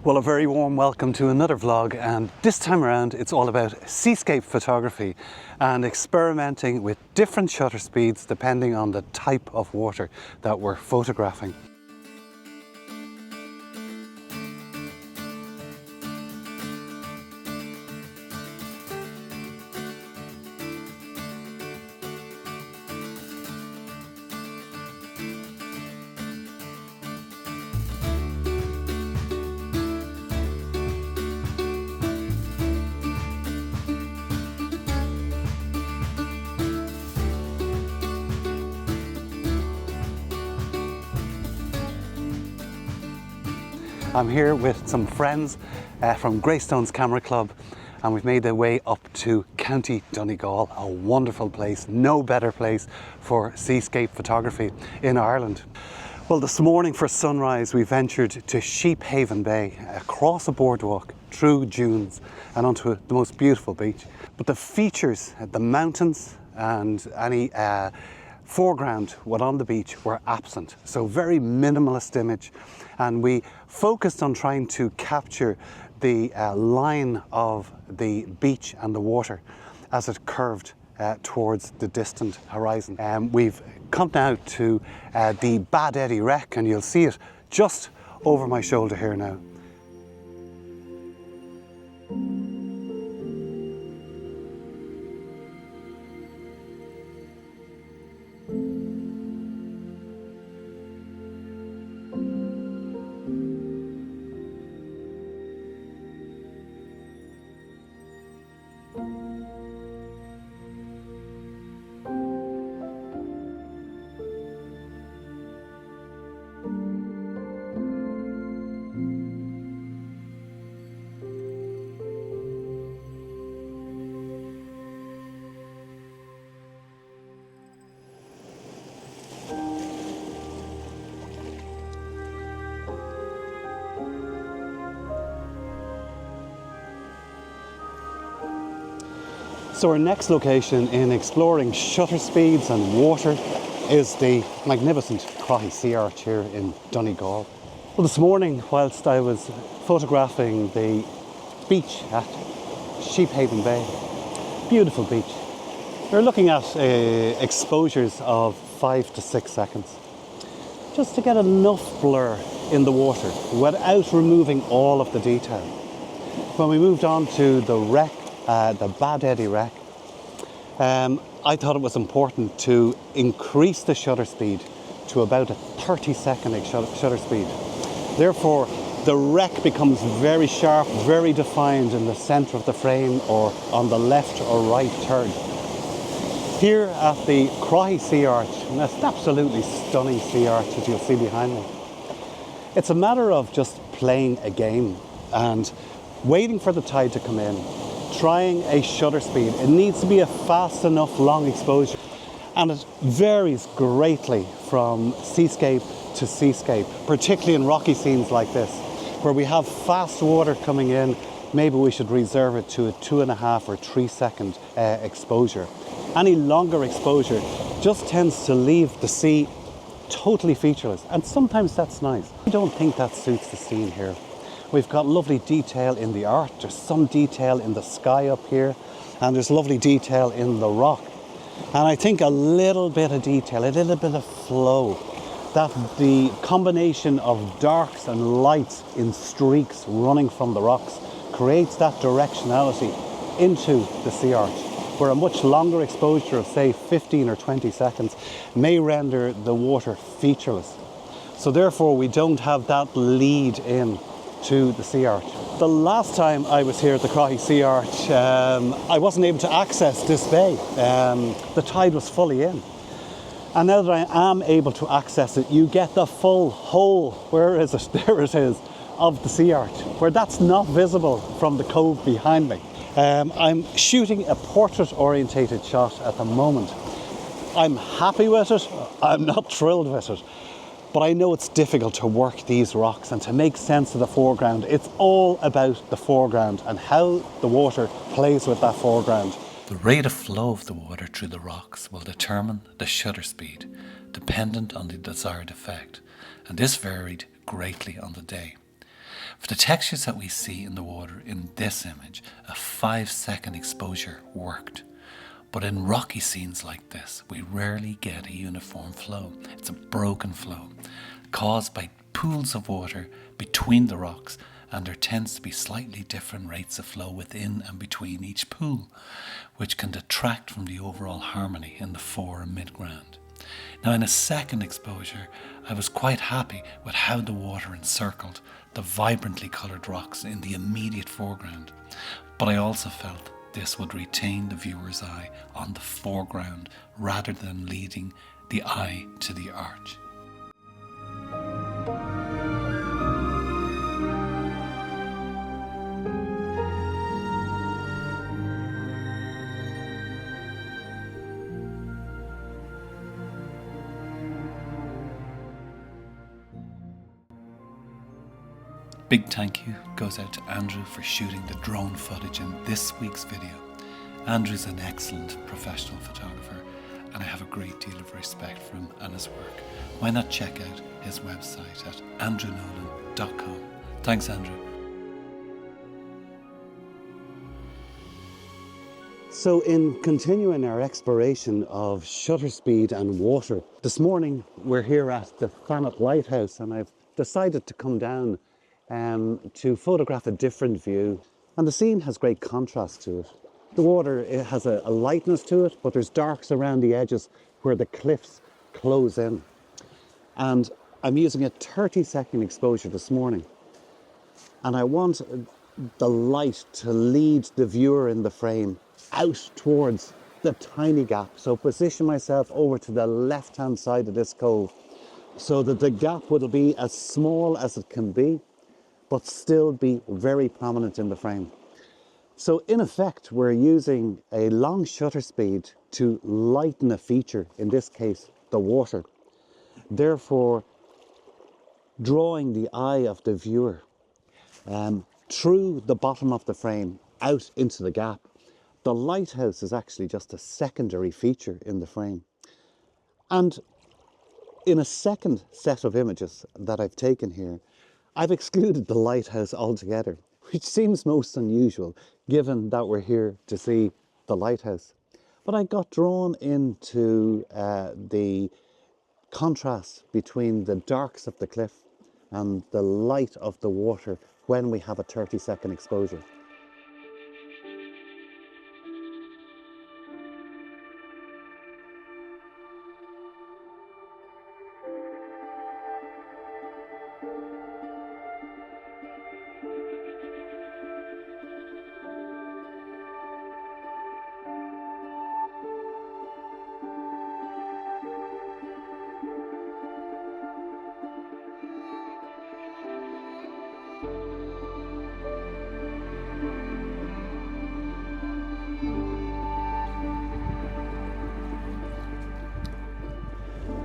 Well, a very warm welcome to another vlog, and this time around it's all about seascape photography and experimenting with different shutter speeds depending on the type of water that we're photographing. I'm here with some friends from Greystones Camera Club, and we've made our way up to County Donegal, a wonderful place, no better place for seascape photography in Ireland. Well, this morning for sunrise we ventured to Sheephaven Bay, across a boardwalk, through dunes and onto the most beautiful beach. But the features, the mountains and any foreground what on the beach were absent, so very minimalist image, and we focused on trying to capture the line of the beach and the water as it curved towards the distant horizon. We've come now to the Bad Eddy Wreck, and you'll see it just over my shoulder here now. So our next location in exploring shutter speeds and water is the magnificent Crohy Sea Arch here in Donegal. Well, this morning, whilst I was photographing the beach at Sheephaven Bay, beautiful beach, we're looking at exposures of 5 to 6 seconds, just to get enough blur in the water without removing all of the detail. When we moved on to the wreck, the Bad Eddy Wreck, I thought it was important to increase the shutter speed to about a 30-second shutter speed. Therefore, the wreck becomes very sharp, very defined in the centre of the frame or on the left or right turn. Here at the Crohy Sea Arch, and that's an absolutely stunning sea arch as you'll see behind me. It's a matter of just playing a game and waiting for the tide to come in, trying a shutter speed. It needs to be a fast enough long exposure, and it varies greatly from seascape to seascape, particularly in rocky scenes like this where we have fast water coming in. Maybe we should reserve it to a 2.5 or 3 second exposure. Any longer exposure just tends to leave the sea totally featureless, and sometimes that's nice. I don't think that suits the scene here. We've got lovely detail in the art, there's some detail in the sky up here, and there's lovely detail in the rock. And I think a little bit of detail, a little bit of flow, that the combination of darks and lights in streaks running from the rocks creates that directionality into the sea arch, where a much longer exposure of say 15 or 20 seconds may render the water featureless. So therefore we don't have that lead in to the sea arch. The last time I was here at the Crohy Sea Arch, I wasn't able to access this bay. The tide was fully in. And now that I am able to access it, you get the full whole, where is it? There it is, of the sea arch, where that's not visible from the cove behind me. I'm shooting a portrait orientated shot at the moment. I'm happy with it, I'm not thrilled with it. But I know it's difficult to work these rocks and to make sense of the foreground. It's all about the foreground and how the water plays with that foreground. The rate of flow of the water through the rocks will determine the shutter speed, dependent on the desired effect, and this varied greatly on the day. For the textures that we see in the water in this image, a 5-second exposure worked. But in rocky scenes like this, we rarely get a uniform flow. It's a broken flow, caused by pools of water between the rocks, and there tends to be slightly different rates of flow within and between each pool, which can detract from the overall harmony in the fore and midground. Now in a second exposure, I was quite happy with how the water encircled the vibrantly coloured rocks in the immediate foreground, but I also felt this would retain the viewer's eye on the foreground rather than leading the eye to the arch. Big thank you goes out to Andrew for shooting the drone footage in this week's video. Andrew's an excellent professional photographer and I have a great deal of respect for him and his work. Why not check out his website at andrewnolan.com. Thanks, Andrew. So in continuing our exploration of shutter speed and water, this morning we're here at the Fanad lighthouse and I've decided to come down to photograph a different view, and the scene has great contrast to it. The water, it has a lightness to it, but there's darks around the edges where the cliffs close in. And I'm using a 30-second exposure this morning, and I want the light to lead the viewer in the frame out towards the tiny gap. So position myself over to the left-hand side of this cove so that the gap will be as small as it can be, but still be very prominent in the frame. So in effect, we're using a long shutter speed to lighten a feature, in this case, the water. Therefore, drawing the eye of the viewer through the bottom of the frame out into the gap. The lighthouse is actually just a secondary feature in the frame. And in a second set of images that I've taken here, I've excluded the lighthouse altogether, which seems most unusual given that we're here to see the lighthouse. But I got drawn into the contrast between the darks of the cliff and the light of the water when we have a 30-second exposure.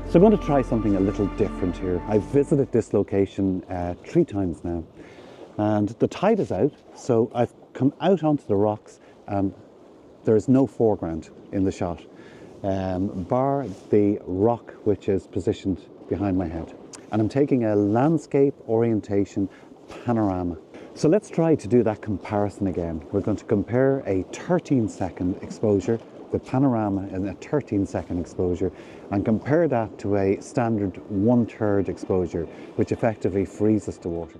So I'm going to try something a little different here. I've visited this location 3 times now, and the tide is out, so I've come out onto the rocks and there is no foreground in the shot, bar the rock which is positioned behind my head. And I'm taking a landscape orientation panorama. So let's try to do that comparison again. We're going to compare a 13-second exposure, the panorama in a 13-second exposure, and compare that to a standard 1/3 exposure, which effectively freezes the water.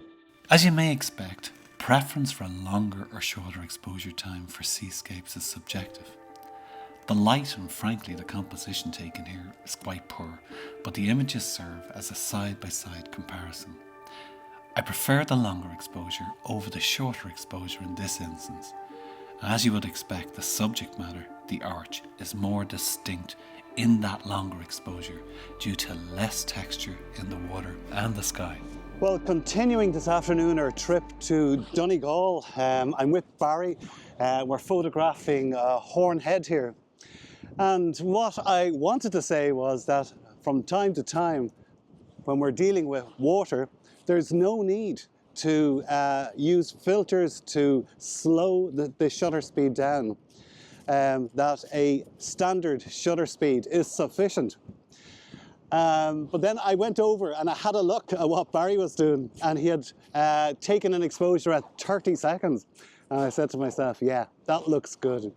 As you may expect, preference for a longer or shorter exposure time for seascapes is subjective. The light and frankly the composition taken here is quite poor, but the images serve as a side-by-side comparison. I prefer the longer exposure over the shorter exposure in this instance. As you would expect, the subject matter, the arch, is more distinct in that longer exposure due to less texture in the water and the sky. Well, continuing this afternoon our trip to Donegal, I'm with Barry. We're photographing Hornhead here. And what I wanted to say was that from time to time, when we're dealing with water, there's no need to use filters to slow the shutter speed down. That a standard shutter speed is sufficient. But then I went over and I had a look at what Barry was doing, and he had taken an exposure at 30 seconds. And I said to myself, yeah, that looks good.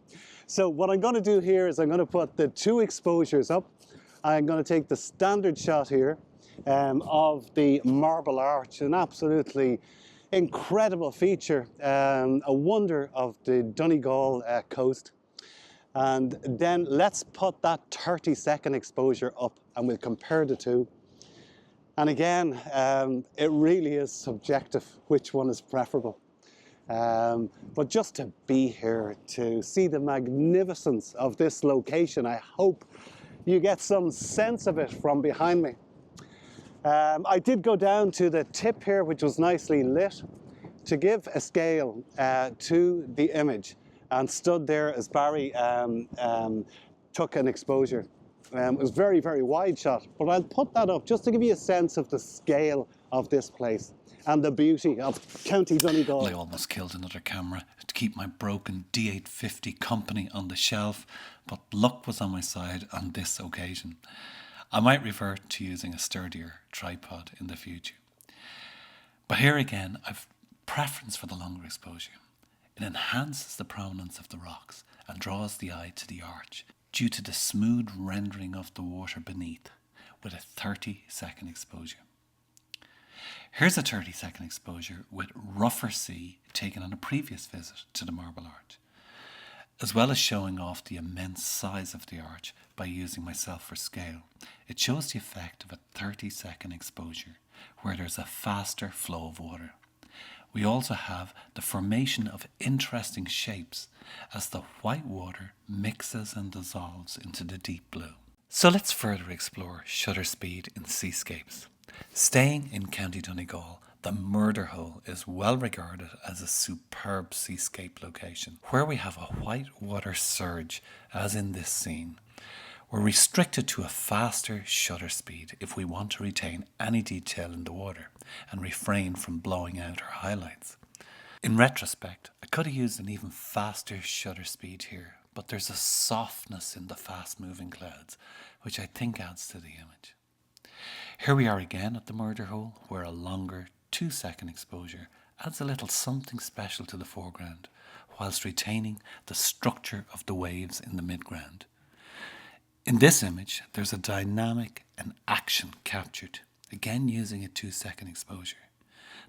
So what I'm going to do here is I'm going to put the 2 exposures up. I'm going to take the standard shot here of the Marble Arch, an absolutely incredible feature, a wonder of the Donegal coast. And then let's put that 30-second exposure up and we'll compare the two. And again, it really is subjective which one is preferable. But just to be here, to see the magnificence of this location, I hope you get some sense of it from behind me. I did go down to the tip here, which was nicely lit, to give a scale to the image, and stood there as Barry took an exposure. It was very, very wide shot, but I'll put that up just to give you a sense of the scale of this place and the beauty of County Donegal. I almost killed another camera to keep my broken D850 company on the shelf, but luck was on my side on this occasion. I might revert to using a sturdier tripod in the future. But here again, I've preference for the longer exposure. It enhances the prominence of the rocks and draws the eye to the arch due to the smooth rendering of the water beneath with a 30-second exposure. Here's a 30-second exposure with rougher sea taken on a previous visit to the Marble Arch, as well as showing off the immense size of the arch by using myself for scale. It shows the effect of a 30-second exposure where there's a faster flow of water. We also have the formation of interesting shapes as the white water mixes and dissolves into the deep blue. So let's further explore shutter speed in Seascapes. Staying in County Donegal, the Murder Hole is well regarded as a superb seascape location where we have a white water surge as in this scene. We're restricted to a faster shutter speed if we want to retain any detail in the water and refrain from blowing out our highlights. In retrospect, I could have used an even faster shutter speed here, but there's a softness in the fast moving clouds which I think adds to the image. Here we are again at the Murder Hole, where a longer 2-second exposure adds a little something special to the foreground whilst retaining the structure of the waves in the midground. In this image, there's a dynamic and action captured, again using a 2-second exposure.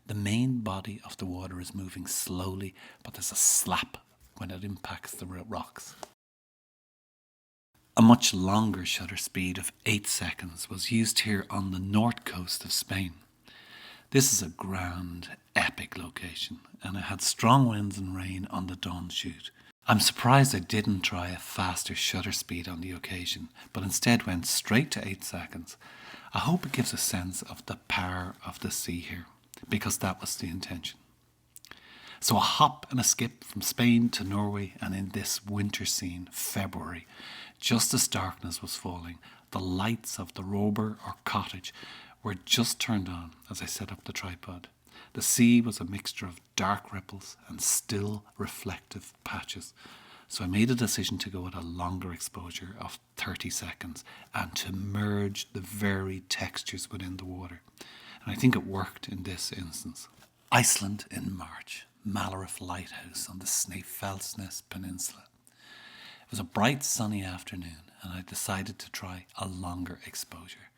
The main body of the water is moving slowly, but there's a slap when it impacts the rocks. A much longer shutter speed of 8 seconds was used here on the north coast of Spain. This is a grand, epic location, and it had strong winds and rain on the dawn shoot. I'm surprised I didn't try a faster shutter speed on the occasion, but instead went straight to 8 seconds. I hope it gives a sense of the power of the sea here, because that was the intention. So a hop and a skip from Spain to Norway, and in this winter scene, February, just as darkness was falling, the lights of the rober or cottage were just turned on as I set up the tripod. The sea was a mixture of dark ripples and still reflective patches. So I made a decision to go with a longer exposure of 30 seconds and to merge the varied textures within the water. And I think it worked in this instance. Iceland in March, Malariff Lighthouse on the Snæfellsnes Peninsula. It was a bright sunny afternoon and I decided to try a longer exposure.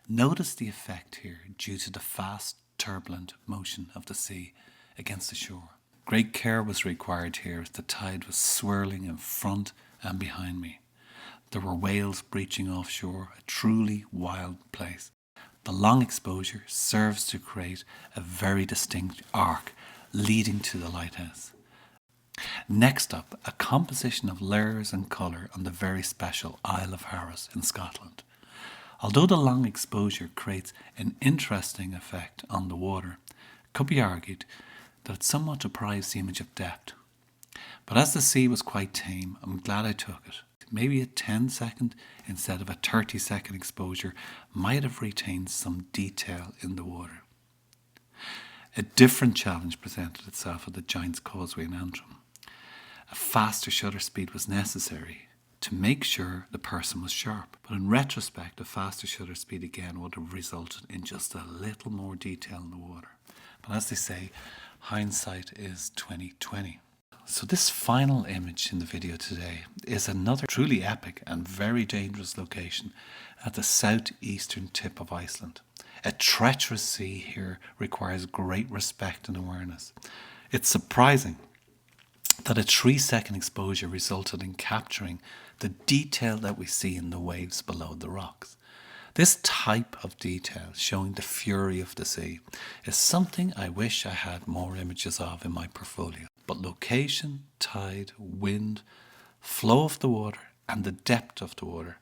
Notice the effect here due to the fast, turbulent motion of the sea against the shore. Great care was required here as the tide was swirling in front and behind me. There were whales breaching offshore, a truly wild place. The long exposure serves to create a very distinct arc leading to the lighthouse. Next up, a composition of layers and colour on the very special Isle of Harris in Scotland. Although the long exposure creates an interesting effect on the water, it could be argued that it somewhat deprives the image of depth. But as the sea was quite tame, I'm glad I took it. Maybe a 10-second instead of a 30-second exposure might have retained some detail in the water. A different challenge presented itself at the Giant's Causeway in Antrim. A faster shutter speed was necessary, to make sure the person was sharp. But in retrospect, a faster shutter speed again would have resulted in just a little more detail in the water. But as they say, hindsight is 20/20. So this final image in the video today is another truly epic and very dangerous location at the southeastern tip of Iceland. A treacherous sea here requires great respect and awareness. It's surprising that a 3-second exposure resulted in capturing the detail that we see in the waves below the rocks. This type of detail, showing the fury of the sea, is something I wish I had more images of in my portfolio. But location, tide, wind, flow of the water, and the depth of the water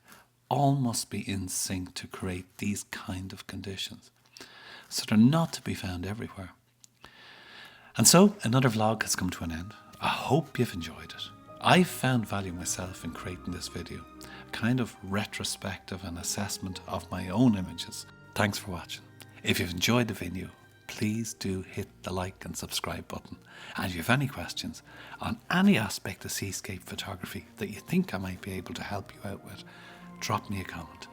all must be in sync to create these kind of conditions. So they're not to be found everywhere. And so another vlog has come to an end. I hope you've enjoyed it. I found value myself in creating this video, a kind of retrospective and assessment of my own images. Thanks for watching. If you've enjoyed the video, please do hit the like and subscribe button. And if you have any questions on any aspect of seascape photography that you think I might be able to help you out with, drop me a comment.